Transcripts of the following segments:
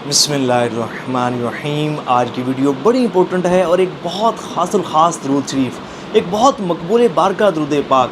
بسم اللہ الرحمن الرحیم۔ آج کی ویڈیو بڑی امپورٹنٹ ہے اور ایک بہت خاص درود شریف، ایک بہت مقبول بارگاہ درود پاک،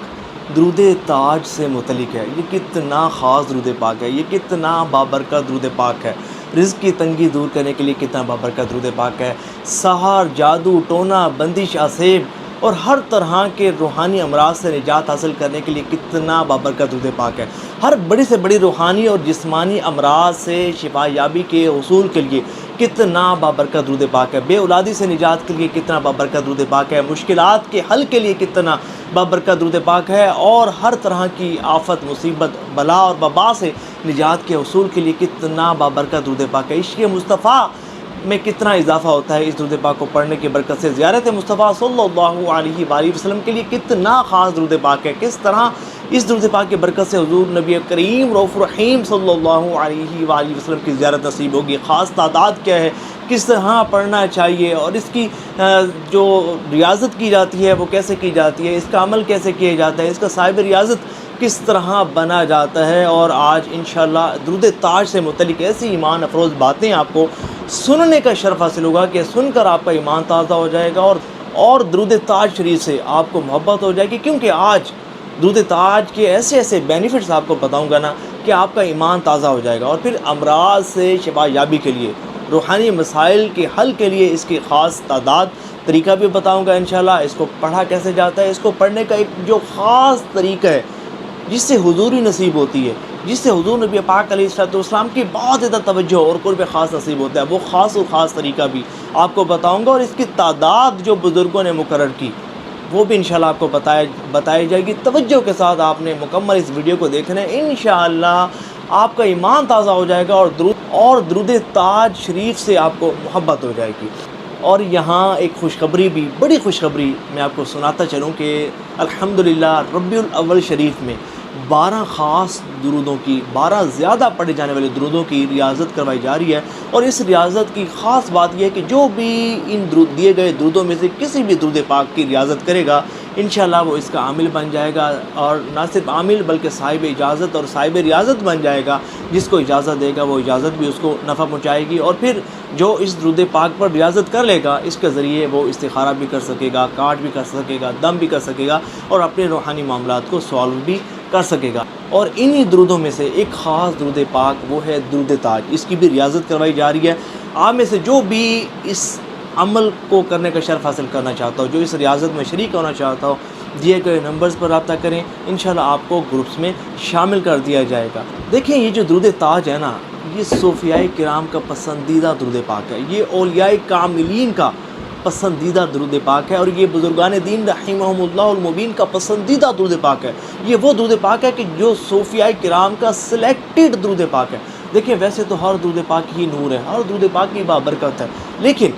درود تاج سے متعلق ہے۔ یہ کتنا خاص درود پاک ہے، یہ کتنا بابرکت درود پاک ہے، رزق کی تنگی دور کرنے کے لیے کتنا بابرکت درود پاک ہے، سحر، جادو، ٹونا، بندش، آسیب اور ہر طرح کے روحانی امراض سے نجات حاصل کرنے کے لیے کتنا بابرکت درود پاک ہے، ہر بڑی سے بڑی روحانی اور جسمانی امراض سے شفا یابی کے حصول کے لیے کتنا بابرکت درود پاک ہے، بے اولادی سے نجات کے لیے کتنا بابرکت درود پاک ہے، مشکلات کے حل کے لیے کتنا بابرکت درود پاک ہے، اور ہر طرح کی آفت، مصیبت، بلا اور وبا سے نجات کے حصول کے لیے کتنا بابرکت درود پاک ہے، عشق مصطفیٰ میں کتنا اضافہ ہوتا ہے اس درود پاک کو پڑھنے کی برکت سے، زیارت مصطفیٰ صلی اللہ علیہ وآلہ وسلم کے لیے کتنا خاص درود پاک ہے، کس طرح اس درود پاک کی برکت سے حضور نبی کریم رؤوف رحیم صلی اللہ علیہ وآلہ وسلم کی زیارت نصیب ہوگی، خاص تعداد کیا ہے، کس طرح پڑھنا چاہیے، اور اس کی جو ریاضت کی جاتی ہے وہ کیسے کی جاتی ہے، اس کا عمل کیسے کیا جاتا ہے، اس کا صاحب ریاضت کس طرح بنا جاتا ہے، اور آج انشاءاللہ درود تاج سے متعلق ایسی ایمان افروز باتیں آپ کو سننے کا شرف حاصل ہوگا کہ سن کر آپ کا ایمان تازہ ہو جائے گا، اور درود تاج شریف سے آپ کو محبت ہو جائے گی، کیونکہ آج درود تاج کے ایسے بینیفٹس آپ کو بتاؤں گا نا کہ آپ کا ایمان تازہ ہو جائے گا، اور پھر امراض سے شفا یابی کے لیے، روحانی مسائل کے حل کے لیے اس کی خاص تعداد، طریقہ بھی بتاؤں گا انشاءاللہ، اس کو پڑھا کیسے جاتا ہے، اس کو پڑھنے کا ایک جو خاص طریقہ ہے جس سے حضوری نصیب ہوتی ہے، جس سے حضور نبی پاک علیہ السلام کی بہت زیادہ توجہ اور قرب خاص نصیب ہوتا ہے، وہ خاص طریقہ بھی آپ کو بتاؤں گا، اور اس کی تعداد جو بزرگوں نے مقرر کی وہ بھی انشاءاللہ آپ کو بتائی جائے گی۔ توجہ کے ساتھ آپ نے مکمل اس ویڈیو کو دیکھنا ہے، انشاءاللہ آپ کا ایمان تازہ ہو جائے گا، اور درود تاج شریف سے آپ کو محبت ہو جائے گی۔ اور یہاں ایک خوشخبری بھی، بڑی خوشخبری میں آپ کو سناتا چلوں کہ الحمدللہ ربیع الاول شریف میں 12 خاص درودوں کی، 12 زیادہ پڑھے جانے والے درودوں کی ریاضت کروائی جا رہی ہے، اور اس ریاضت کی خاص بات یہ ہے کہ جو بھی ان دیے گئے درودوں میں سے کسی بھی درود پاک کی ریاضت کرے گا انشاءاللہ وہ اس کا عامل بن جائے گا، اور نہ صرف عامل بلکہ صاحب اجازت اور صاحب ریاضت بن جائے گا، جس کو اجازت دے گا وہ اجازت بھی اس کو نفع پہنچائے گی، اور پھر جو اس درود پاک پر ریاضت کر لے گا اس کے ذریعے وہ استخارہ بھی کر سکے گا، کاٹ بھی کر سکے گا، دم بھی کر سکے گا، اور اپنے روحانی معاملات کو سالو بھی کر سکے گا۔ اور انہی درودوں میں سے ایک خاص درود پاک وہ ہے درود تاج، اس کی بھی ریاضت کروائی جا رہی ہے۔ آپ میں سے جو بھی اس عمل کو کرنے کا شرف حاصل کرنا چاہتا ہو، جو اس ریاضت میں شریک ہونا چاہتا ہو، دیے گئے نمبرز پر رابطہ کریں، انشاءاللہ آپ کو گروپس میں شامل کر دیا جائے گا۔ دیکھیں یہ جو درود تاج ہے نا، یہ صوفیاء کرام کا پسندیدہ درود پاک ہے، یہ اولیاء کاملین کا پسندیدہ درود پاک ہے، اور یہ بزرگان دین رحمہم اللہ المبین کا پسندیدہ درود پاک ہے۔ یہ وہ درود پاک ہے کہ جو صوفیاء کرام کا سلیکٹڈ درود پاک ہے۔ دیکھیں ویسے تو ہر درود پاک ہی نور ہے، ہر درود پاک کی بابرکت ہے، لیکن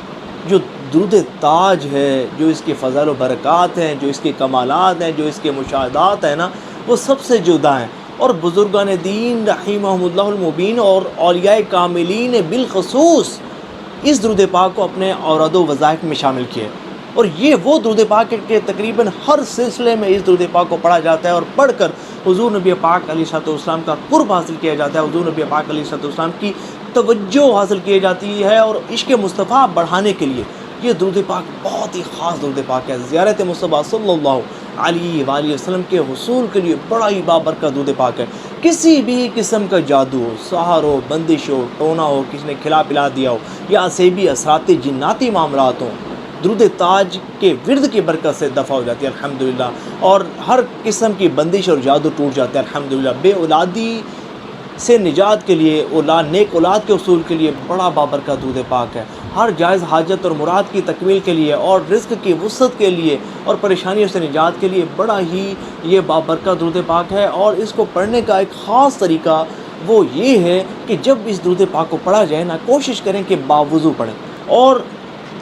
جو درود تاج ہے، جو اس کے فضائل و برکات ہیں، جو اس کے کمالات ہیں، جو اس کے مشاہدات ہیں نا، وہ سب سے جدا ہیں، اور بزرگان دین رحمہم اللہ المبین اور اولیاء کاملین بالخصوص اس درود پاک کو اپنے اوراد و وظائف میں شامل کیے، اور یہ وہ درود پاک ہے کہ تقریباً ہر سلسلے میں اس درود پاک کو پڑھا جاتا ہے، اور پڑھ کر حضور نبی پاک علیہ السلام کا قرب حاصل کیا جاتا ہے، حضور نبی پاک علیہ السلام کی توجہ حاصل کی جاتی ہے، اور عشق مصطفیٰ بڑھانے کے لیے یہ درود پاک بہت ہی خاص درود پاک ہے۔ زیارت مصطفیٰ صلی اللہ علیہ وآلہ وسلم کے حصول کے لیے بڑا ہی بابرکت درود پاک ہے۔ کسی بھی قسم کا جادو ہو، سحر ہو، بندش ہو، ٹونا ہو، کسی نے کھلا پلا دیا ہو، یا اسیبی اثرات جناتی معاملات ہوں، درود تاج کے ورد کی برکت سے دفع ہو جاتی ہے الحمدللہ، اور ہر قسم کی بندش اور جادو ٹوٹ جاتا ہے الحمدللہ۔ بے اولادی سے نجات کے لیے، نیک اولاد کے حصول کے لیے بڑا بابرکت درود پاک ہے، ہر جائز حاجت اور مراد کی تکمیل کے لیے، اور رزق کی وسعت کے لیے، اور پریشانیوں سے نجات کے لیے بڑا ہی یہ بابرکت درود پاک ہے۔ اور اس کو پڑھنے کا ایک خاص طریقہ وہ یہ ہے کہ جب اس درود پاک کو پڑھا جائے نا، کوشش کریں کہ باوضو پڑھیں، اور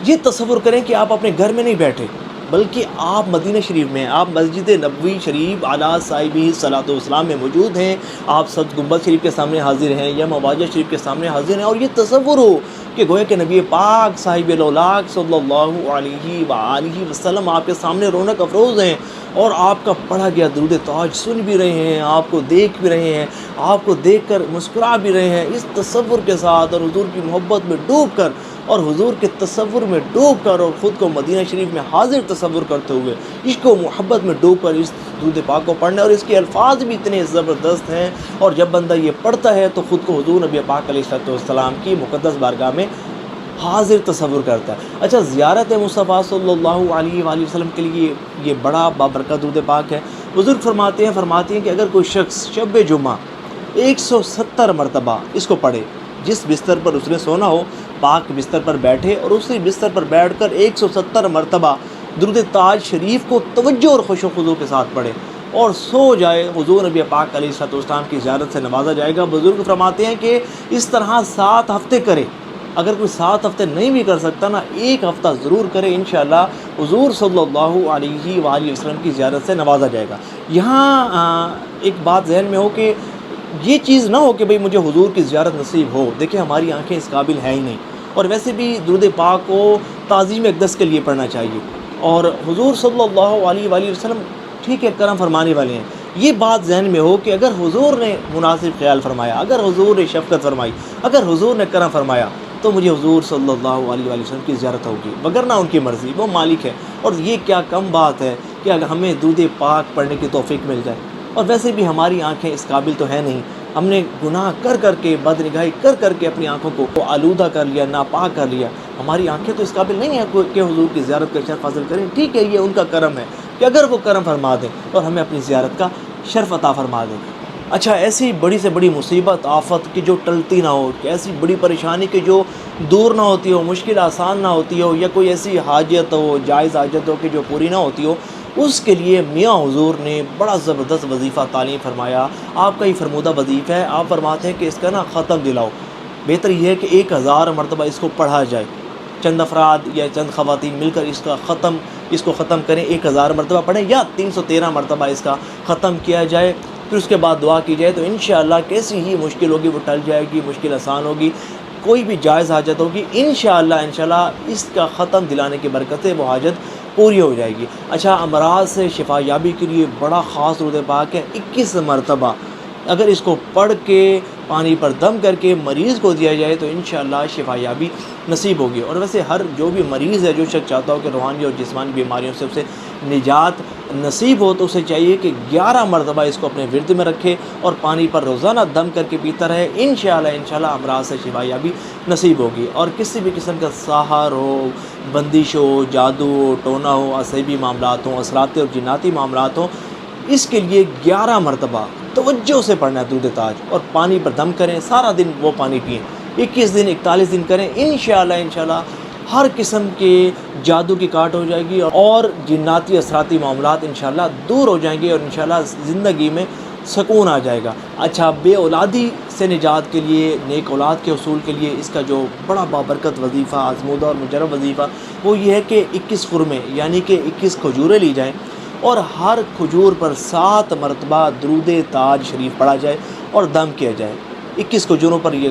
یہ تصور کریں کہ آپ اپنے گھر میں نہیں بیٹھے بلکہ آپ مدینہ شریف میں، آپ مسجد نبوی شریف اعلیٰ صاحبہ صلاۃ والسلام میں موجود ہیں، آپ سبز گنبد شریف کے سامنے حاضر ہیں، یا مواجہ شریف کے سامنے حاضر ہیں، اور یہ تصور ہو کہ گویا کہ نبی پاک صاحب الاولاق صلی اللہ علیہ وآلہ وسلم آپ کے سامنے رونق افروز ہیں، اور آپ کا پڑھا گیا درود تاج سن بھی رہے ہیں، آپ کو دیکھ بھی رہے ہیں، آپ کو دیکھ کر مسکرا بھی رہے ہیں، اس تصور کے ساتھ اور حضور کی محبت میں ڈوب کر اور حضور کے تصور میں ڈوب کر اور خود کو مدینہ شریف میں حاضر تصور کرتے ہوئے عشق و محبت میں ڈوب کر اس درود پاک کو پڑھنا، اور اس کے الفاظ بھی اتنے زبردست ہیں، اور جب بندہ یہ پڑھتا ہے تو خود کو حضور نبی پاک علیہ السلام کی مقدس بارگاہ میں حاضر تصور کرتا ہے۔ اچھا، زیارت مصطفیٰ صلی اللہ علیہ وآلہ وسلم کے لیے یہ بڑا بابرکت درود پاک ہے۔ بزرگ فرماتے ہیں کہ اگر کوئی شخص شب جمعہ 170 مرتبہ اس کو پڑھے، جس بستر پر اس نے سونا ہو پاک بستر پر بیٹھے اور اسی بستر پر بیٹھ کر 170 مرتبہ درود تاج شریف کو توجہ اور خوش و خضوع کے ساتھ پڑھے اور سو جائے، حضور نبی پاک علیہ السلام کی زیارت سے نوازا جائے گا۔ بزرگ فرماتے ہیں کہ اس طرح 7 ہفتے کرے، اگر کوئی 7 ہفتے نہیں بھی کر سکتا نا، 1 ہفتہ ضرور کرے، انشاءاللہ حضور صلی اللہ علیہ وآلہ وسلم کی زیارت سے نوازا جائے گا۔ یہاں ایک بات ذہن میں ہو کہ یہ چیز نہ ہو کہ بھئی مجھے حضور کی زیارت نصیب ہو، دیکھیں ہماری آنکھیں اس قابل ہیں ہی نہیں، اور ویسے بھی درود پاک کو تعظیم اقدس کے لیے پڑھنا چاہیے، اور حضور صلی اللہ علیہ وآلہ وسلم ٹھیک ہے کرم فرمانے والے ہیں، یہ بات ذہن میں ہو کہ اگر حضور نے مناسب خیال فرمایا، اگر حضور نے شفقت فرمائی، اگر حضور نے کرم فرمایا تو مجھے حضور صلی اللہ علیہ وآلہ وسلم کی زیارت ہوگی، وگرنہ ان کی مرضی، وہ مالک ہے۔ اور یہ کیا کم بات ہے کہ اگر ہمیں درود پاک پڑھنے کی توفیق مل جائے، اور ویسے بھی ہماری آنکھیں اس قابل تو ہیں نہیں، ہم نے گناہ کر کے بدنگاہی کر کے اپنی آنکھوں کو آلودہ کر لیا، ناپاک کر لیا، ہماری آنکھیں تو اس قابل نہیں ہیں کہ حضور کی زیارت کا شرف حاصل کریں۔ ٹھیک ہے، یہ ان کا کرم ہے کہ اگر وہ کرم فرما دیں اور ہمیں اپنی زیارت کا شرف عطا فرما دیں۔ اچھا، ایسی بڑی سے بڑی مصیبت آفت کی جو ٹلتی نہ ہو، ایسی بڑی پریشانی کی جو دور نہ ہوتی ہو، مشکل آسان نہ ہوتی ہو، یا کوئی ایسی حاجت ہو، جائز حاجت ہو کہ جو پوری نہ ہوتی ہو، اس کے لیے میاں حضور نے بڑا زبردست وظیفہ تعلیم فرمایا۔ آپ کا یہ فرمودہ وظیفہ ہے، آپ فرماتے ہیں کہ اس کا نا ختم دلاؤ، بہتر یہ ہے کہ 1000 مرتبہ اس کو پڑھا جائے، چند افراد یا چند خواتین مل کر اس کو ختم کریں، 1000 مرتبہ پڑھیں یا 313 مرتبہ اس کا ختم کیا جائے، پھر اس کے بعد دعا کی جائے تو انشاءاللہ کیسی ہی مشکل ہوگی وہ ٹل جائے گی، مشکل آسان ہوگی، کوئی بھی جائز حاجت ہوگی، انشاءاللہ اس کا ختم دلانے کی برکت سے وہ حاجت پوری ہو جائے گی۔ اچھا، امراض سے شفا یابی کے لیے بڑا خاص درود پاک ہے، 21 مرتبہ اگر اس کو پڑھ کے پانی پر دم کر کے مریض کو دیا جائے تو انشاءاللہ شفا یابی نصیب ہوگی۔ اور ویسے ہر جو بھی مریض ہے، جو شخص چاہتا ہو کہ روحانی اور جسمانی بیماریوں سے اسے نجات نصیب ہو، تو اسے چاہیے کہ 11 مرتبہ اس کو اپنے ورد میں رکھے اور پانی پر روزانہ دم کر کے پیتا رہے، انشاءاللہ امراض سے شفا یابی نصیب ہوگی۔ اور کسی بھی قسم کا سحر ہو، بندش ہو، جادو ہو، ٹونا ہو، عصبی معاملات ہوں، اثراتی اور جناتی معاملات ہوں، اس کے لیے 11 مرتبہ توجہ سے پڑھنا ہے درود تاج، اور پانی پر دم کریں، سارا دن وہ پانی پئیں، 21 دن 41 دن کریں، انشاءاللہ ہر قسم کے جادو کی کاٹ ہو جائے گی اور جناتی اثراتی معاملات انشاءاللہ دور ہو جائیں گے، اور انشاءاللہ زندگی میں سکون آ جائے گا۔ اچھا، بے اولادی سے نجات کے لیے، نیک اولاد کے حصول کے لیے اس کا جو بڑا بابرکت وظیفہ، آزمودہ اور مجرب وظیفہ، وہ یہ ہے کہ 21 خرمے یعنی کہ 21 کھجوریں لی جائیں، اور ہر کھجور پر 7 مرتبہ درود تاج شریف پڑھا جائے اور دم کیا جائے۔ 21 کھجوروں پر یہ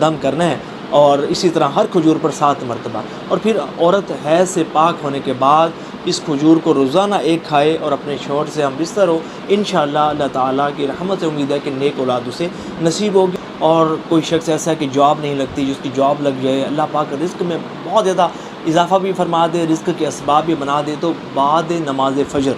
دم کرنا ہے، اور اسی طرح ہر کھجور پر 7 مرتبہ، اور پھر عورت حیض سے پاک ہونے کے بعد اس کھجور کو روزانہ 1 کھائے اور اپنے شوہر سے ہم بستر ہو، انشاءاللہ اللہ تعالیٰ کی رحمت سے امید ہے کہ نیک اولاد اسے نصیب ہوگی۔ اور کوئی شخص ایسا ہے کہ جاب نہیں لگتی، جس کی جاب لگ جائے، اللہ پاک رزق میں بہت زیادہ اضافہ بھی فرما دے، رزق کے اسباب بھی بنا دے، تو بعد نماز فجر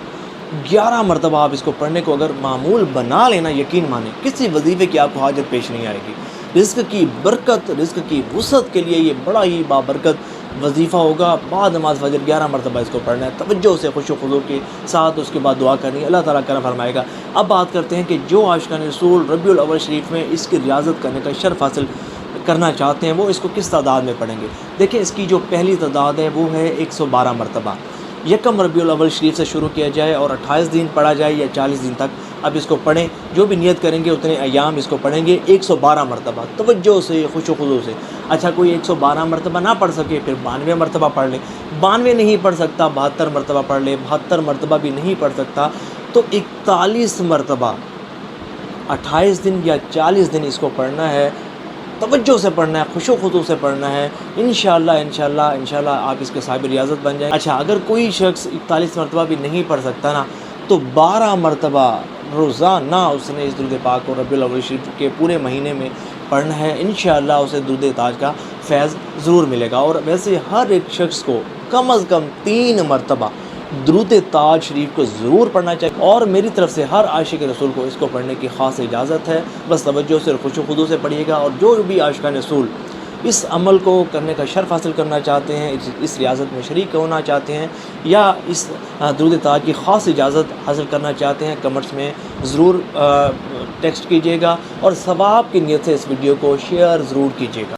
11 مرتبہ آپ اس کو پڑھنے کو اگر معمول بنا لینا، یقین مانیں کسی وظیفے کی آپ کو حاجت پیش نہیں آئے گی۔ رزق کی برکت، رزق کی وسعت کے لیے یہ بڑا ہی بابرکت وظیفہ ہوگا۔ بعد نماز فجر 11 مرتبہ اس کو پڑھنا ہے، توجہ سے خوش و خضوع کے ساتھ، اس کے بعد دعا کرنی ہے، اللہ تعالیٰ کرم فرمائے گا۔ اب بات کرتے ہیں کہ جو عاشقان رسول ربیع الاول شریف میں اس کی ریاضت کرنے کا شرف حاصل کرنا چاہتے ہیں، وہ اس کو کس تعداد میں پڑھیں گے؟ دیکھیں، اس کی جو پہلی تعداد ہے وہ ہے 112 مرتبہ۔ یکم ربیع الاول شریف سے شروع کیا جائے اور 28 دن پڑھا جائے یا 40 دن تک اب اس کو پڑھیں، جو بھی نیت کریں گے اتنے ایام اس کو پڑھیں گے 112 مرتبہ، توجہ سے خوش و خضوع سے۔ اچھا، کوئی 112 مرتبہ نہ پڑھ سکے، پھر 92 مرتبہ پڑھ لیں، 92 نہیں پڑھ سکتا 72 مرتبہ پڑھ لیں، 72 مرتبہ بھی نہیں پڑھ سکتا تو 41 مرتبہ 28 دن یا 40 دن اس کو پڑھنا ہے، توجہ سے پڑھنا ہے، خشوع و خضوع سے پڑھنا ہے، انشاءاللہ آپ اس کے صاحب ریاضت بن جائیں۔ اچھا، اگر کوئی شخص 41 مرتبہ بھی نہیں پڑھ سکتا نا، تو 12 مرتبہ روزانہ اس نے اس درود پاک کو ربیع الاول شریف کے پورے مہینے میں پڑھنا ہے، انشاءاللہ اسے درود تاج کا فیض ضرور ملے گا۔ اور ویسے ہر ایک شخص کو کم از کم 3 مرتبہ درود تاج شریف کو ضرور پڑھنا چاہیے، اور میری طرف سے ہر عاشق رسول کو اس کو پڑھنے کی خاص اجازت ہے۔ بس توجہ سے اور خشوع و خضوع سے پڑھیے گا، اور جو بھی عاشقان رسول اس عمل کو کرنے کا شرف حاصل کرنا چاہتے ہیں، اس ریاضت میں شریک ہونا چاہتے ہیں، یا اس درود تاج کی خاص اجازت حاصل کرنا چاہتے ہیں، کمنٹس میں ضرور ٹیکسٹ کیجیے گا، اور ثواب کی نیت سے اس ویڈیو کو شیئر ضرور کیجیے گا۔